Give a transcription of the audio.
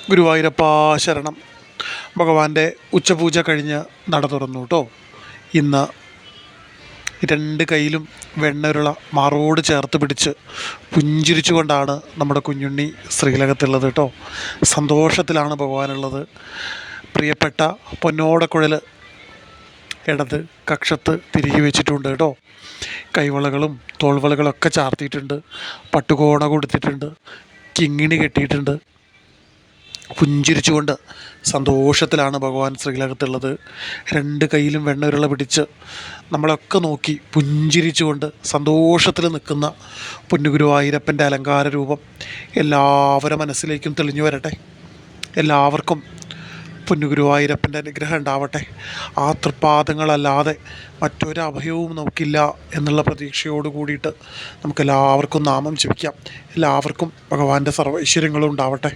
ഗുരുവായൂരപ്പാ ശരണം. ഭഗവാന്റെ ഉച്ചപൂജ കഴിഞ്ഞ് നട തുറന്നു കേട്ടോ. ഇന്ന് രണ്ട് കൈയിലും വെണ്ണുരുള മാറോട് ചേർത്ത് പിടിച്ച് പുഞ്ചിരിച്ചുകൊണ്ടാണ് നമ്മുടെ കുഞ്ഞുണ്ണി ശ്രീലകത്തുള്ളത് കേട്ടോ. സന്തോഷത്തിലാണ് ഭഗവാനുള്ളത്. പ്രിയപ്പെട്ട പൊന്നോടക്കുഴൽ ഇടത് കക്ഷത്ത് തിരികെ വെച്ചിട്ടുണ്ട് കേട്ടോ. കൈവളകളും തോൾവളകളൊക്കെ ചാർത്തിയിട്ടുണ്ട്. പട്ടുകോണ കൊടുത്തിട്ടുണ്ട്. കിങ്ങിണി കെട്ടിയിട്ടുണ്ട്. പുഞ്ചിരിച്ചുകൊണ്ട് സന്തോഷത്തിലാണ് ഭഗവാൻ ശ്രീലകത്തുള്ളത്. രണ്ട് കൈയിലും വെണ്ണുരുള പിടിച്ച് നമ്മളൊക്കെ നോക്കി പുഞ്ചിരിച്ചുകൊണ്ട് സന്തോഷത്തിൽ നിൽക്കുന്ന പൊന്നുഗുരുവായൂരപ്പൻ്റെ അലങ്കാര രൂപം എല്ലാവരുടെ മനസ്സിലേക്കും തെളിഞ്ഞു വരട്ടെ. എല്ലാവർക്കും പൊന്നുഗുരുവായൂരപ്പൻ്റെ അനുഗ്രഹം ഉണ്ടാവട്ടെ. ആ തൃപ്പാദങ്ങളല്ലാതെ മറ്റൊരു അഭയവും നമുക്കില്ല എന്നുള്ള പ്രതീക്ഷയോട് കൂടിയിട്ട് നമുക്കെല്ലാവർക്കും നാമം ജപിക്കാം. എല്ലാവർക്കും ഭഗവാന്റെ സർവ്വ ഐശ്വര്യങ്ങളും ഉണ്ടാവട്ടെ.